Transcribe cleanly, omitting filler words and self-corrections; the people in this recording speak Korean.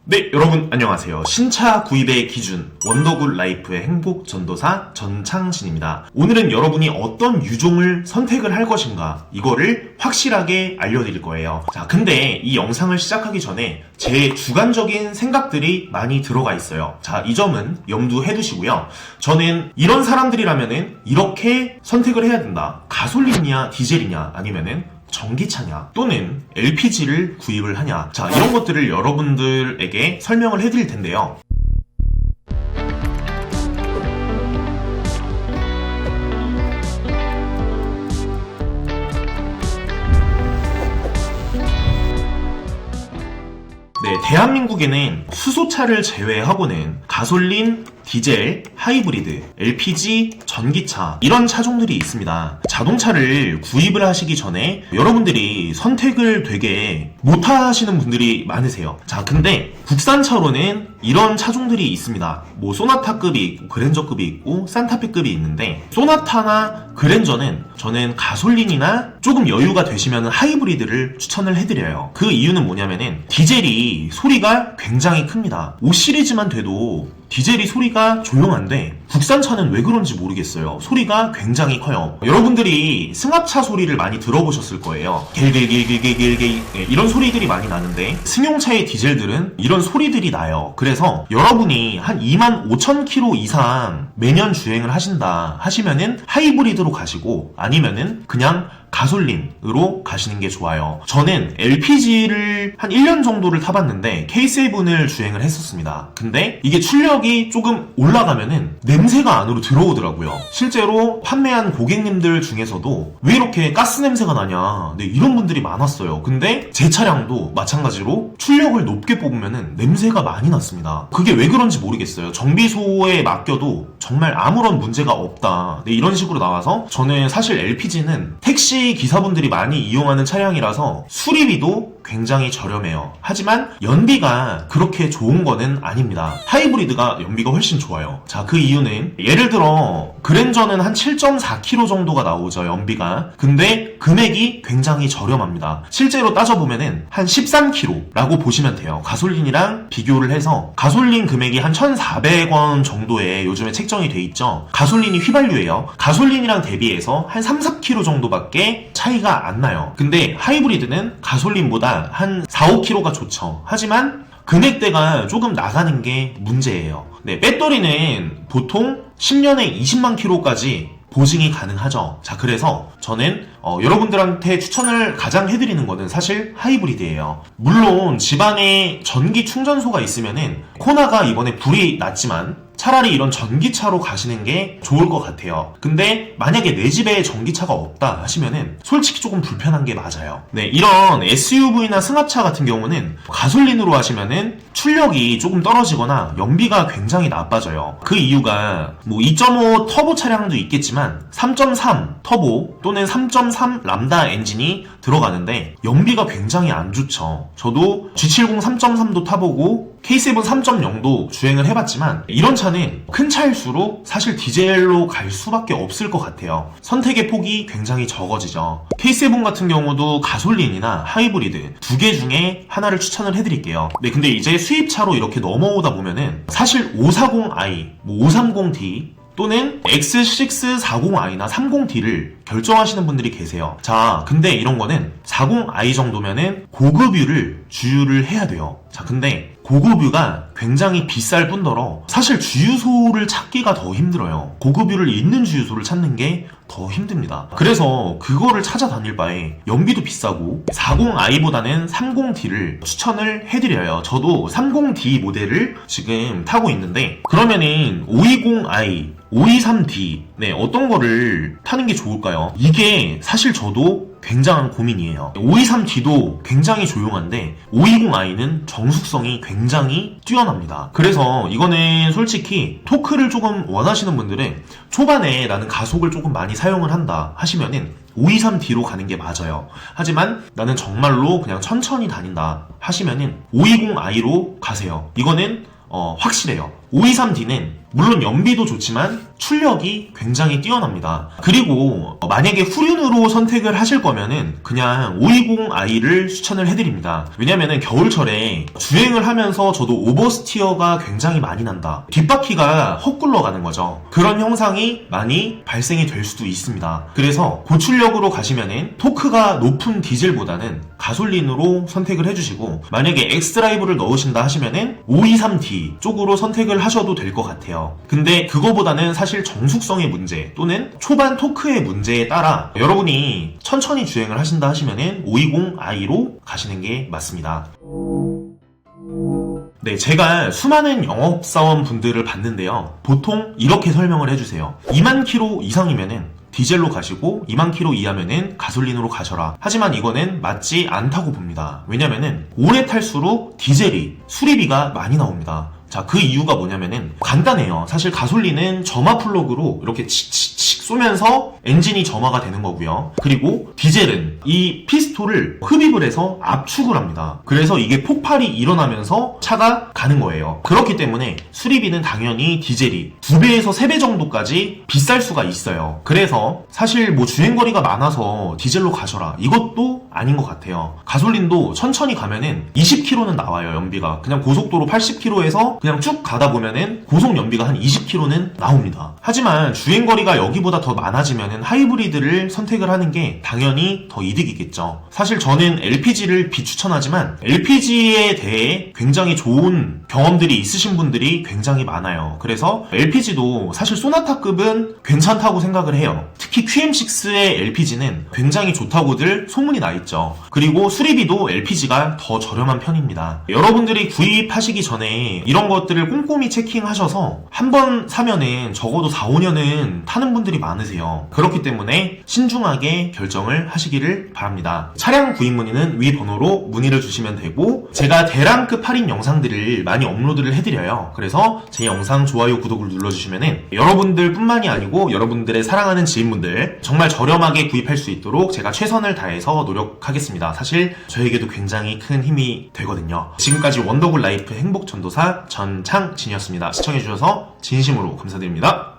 네, 여러분 안녕하세요. 신차 구입의 기준 원더굿 라이프의 행복 전도사 전창진입니다. 오늘은 여러분이 어떤 유종을 선택을 할 것인가 이거를 확실하게 알려드릴 거예요. 자, 근데 이 영상을 시작하기 전에 제 주관적인 생각들이 많이 들어가 있어요. 자, 이 점은 염두해 두시고요. 저는 이런 사람들이라면은 이렇게 선택을 해야 된다. 가솔린이냐 디젤이냐 아니면은 전기차냐 또는 LPG를 구입을 하냐, 자, 이런 것들을 여러분들에게 설명을 해드릴 텐데요. 네, 대한민국에는 수소차를 제외하고는 가솔린, 디젤, 하이브리드, LPG, 전기차 이런 차종들이 있습니다. 자동차를 구입을 하시기 전에 여러분들이 선택을 되게 못하시는 분들이 많으세요. 자, 근데 국산차로는 이런 차종들이 있습니다. 뭐 소나타급이 있고 그랜저급이 있고 산타페급이 있는데, 소나타나 그랜저는 저는 가솔린이나 조금 여유가 되시면 하이브리드를 추천을 해드려요. 그 이유는 뭐냐면은 디젤이 소리가 굉장히 큽니다. 5 시리즈만 돼도 디젤이 소리가 조용한데 국산차는 왜 그런지 모르겠어요. 소리가 굉장히 커요. 여러분들이 승합차 소리를 많이 들어보셨을 거예요. 겔겔겔겔겔겔 이런 소리들이 많이 나는데 승용차의 디젤들은 이런 소리들이 나요. 그래서 여러분이 한 25,000km 이상 매년 주행을 하신다 하시면은 하이브리드로 가시고 아니면은 그냥 가솔린으로 가시는 게 좋아요. 저는 LPG를 한 1년 정도를 타봤는데 K7을 주행을 했었습니다. 근데 이게 출력이 조금 올라가면은 냄새가 안으로 들어오더라고요. 실제로 판매한 고객님들 중에서도 왜 이렇게 가스 냄새가 나냐, 네, 이런 분들이 많았어요. 근데 제 차량도 마찬가지로 출력을 높게 뽑으면은 냄새가 많이 났습니다. 그게 왜 그런지 모르겠어요. 정비소에 맡겨도 정말 아무런 문제가 없다, 네, 이런 식으로 나와서 저는 사실 LPG는 택시 기사분들이 많이 이용하는 차량이라서 수리비도 굉장히 저렴해요. 하지만 연비가 그렇게 좋은 거는 아닙니다. 하이브리드가 연비가 훨씬 좋아요. 자, 그 이유는 예를 들어 그랜저는 한 7.4km 정도가 나오죠, 연비가. 근데 금액이 굉장히 저렴합니다. 실제로 따져보면은 한 13km라고 보시면 돼요. 가솔린이랑 비교를 해서 가솔린 금액이 한 1,400원 정도에 요즘에 책정이 돼 있죠. 가솔린이 휘발유예요. 가솔린이랑 대비해서 한 3, 4km 정도밖에 차이가 안 나요. 근데 하이브리드는 가솔린보다 한 4, 5km가 좋죠. 하지만 금액대가 조금 나가는 게 문제예요. 네, 배터리는 보통 10년에 20만 킬로까지 보증이 가능하죠. 자, 그래서 저는 여러분들한테 추천을 가장 해드리는 거는 사실 하이브리드예요. 물론 집안에 전기 충전소가 있으면은 코나가 이번에 불이 났지만 차라리 이런 전기차로 가시는 게 좋을 것 같아요. 근데 만약에 내 집에 전기차가 없다 하시면은 솔직히 조금 불편한 게 맞아요. 네, 이런 SUV나 승합차 같은 경우는 가솔린으로 하시면은 출력이 조금 떨어지거나 연비가 굉장히 나빠져요. 그 이유가 뭐 2.5 터보 차량도 있겠지만 3.3 터보 또는 3.3 람다 엔진이 들어가는데 연비가 굉장히 안 좋죠. 저도 G70 3.3도 타보고 K7 3.0도 주행을 해봤지만 이런 차는 큰 차일수록 사실 디젤로 갈 수밖에 없을 것 같아요. 선택의 폭이 굉장히 적어지죠. K7 같은 경우도 가솔린이나 하이브리드 두 개 중에 하나를 추천을 해드릴게요. 네, 근데 이제 수입차로 이렇게 넘어오다 보면은 사실 540i, 뭐 530d 또는 X640i나 30D를 결정하시는 분들이 계세요. 자, 근데 이런 거는 40i 정도면은 고급유를 주유를 해야 돼요. 자, 근데 고급유가 굉장히 비쌀 뿐더러 사실 주유소를 찾기가 더 힘들어요. 고급유를 있는 주유소를 찾는 게 더 힘듭니다. 그래서 그거를 찾아다닐 바에 연비도 비싸고 40i보다는 30D를 추천을 해드려요. 저도 30D 모델을 지금 타고 있는데 그러면은 520i, 523D 네, 어떤 거를 타는 게 좋을까요? 이게 사실 저도 굉장한 고민이에요. 523D도 굉장히 조용한데 520i는 정숙성이 굉장히 뛰어납니다. 그래서 이거는 솔직히 토크를 조금 원하시는 분들은 초반에 나는 가속을 조금 많이 사용을 한다 하시면은 523D로 가는 게 맞아요. 하지만 나는 정말로 그냥 천천히 다닌다 하시면은 520i로 가세요. 이거는 확실해요. 523D는 물론 연비도 좋지만 출력이 굉장히 뛰어납니다. 그리고 만약에 후륜으로 선택을 하실 거면은 그냥 520i를 추천을 해드립니다. 왜냐면은 겨울철에 주행을 하면서 저도 오버스티어가 굉장히 많이 난다. 뒷바퀴가 헛굴러 가는 거죠. 그런 형상이 많이 발생이 될 수도 있습니다. 그래서 고출력으로 가시면은 토크가 높은 디젤보다는 가솔린으로 선택을 해주시고, 만약에 엑스드라이브를 넣으신다 하시면은 523D 쪽으로 선택을 하셔도 될 것 같아요. 근데 그거보다는 사실 정숙성의 문제 또는 초반 토크의 문제에 따라 여러분이 천천히 주행을 하신다 하시면은 520i로 가시는 게 맞습니다. 네, 제가 수많은 영업사원 분들을 봤는데요. 보통 이렇게 설명을 해주세요. 2만 킬로 이상이면은 디젤로 가시고 2만 킬로 이하면은 가솔린으로 가셔라. 하지만 이거는 맞지 않다고 봅니다. 왜냐면은 오래 탈수록 디젤이 수리비가 많이 나옵니다. 자, 그 이유가 뭐냐면은 간단해요. 사실 가솔린은 점화 플러그로 이렇게 칙칙칙 쏘면서 엔진이 점화가 되는 거고요. 그리고 디젤은 이 피스톨을 흡입을 해서 압축을 합니다. 그래서 이게 폭발이 일어나면서 차가 가는 거예요. 그렇기 때문에 수리비는 당연히 디젤이 2배에서 3배 정도까지 비쌀 수가 있어요. 그래서 사실 뭐 주행거리가 많아서 디젤로 가셔라, 이것도 아닌 것 같아요. 가솔린도 천천히 가면은 20km는 나와요, 연비가. 그냥 고속도로 80km에서 그냥 쭉 가다 보면은 고속 연비가 한 20km는 나옵니다. 하지만 주행거리가 여기보다 더 많아지면은 하이브리드를 선택을 하는 게 당연히 더 이득이겠죠. 사실 저는 LPG를 비추천하지만 LPG에 대해 굉장히 좋은 경험들이 있으신 분들이 굉장히 많아요. 그래서 LPG도 사실 소나타급은 괜찮다고 생각을 해요. 특히 QM6의 LPG는 굉장히 좋다고들 소문이 나 있죠. 그리고 수리비도 LPG가 더 저렴한 편입니다. 여러분들이 구입하시기 전에 이런 것들을 꼼꼼히 체킹하셔서 한번 사면은 적어도 4, 5년은 타는 분들이 많으세요. 그렇기 때문에 신중하게 결정을 하시기를 바랍니다. 차량 구입 문의는 위 번호로 문의를 주시면 되고, 제가 대량급 할인 영상들을 많이 업로드를 해드려요. 그래서 제 영상 좋아요, 구독을 눌러주시면은 여러분들 뿐만이 아니고 여러분들의 사랑하는 지인분들 정말 저렴하게 구입할 수 있도록 제가 최선을 다해서 노력하겠습니다. 사실 저에게도 굉장히 큰 힘이 되거든요. 지금까지 원더굴 라이프 행복전도사 전창진이었습니다. 시청해주셔서 진심으로 감사드립니다.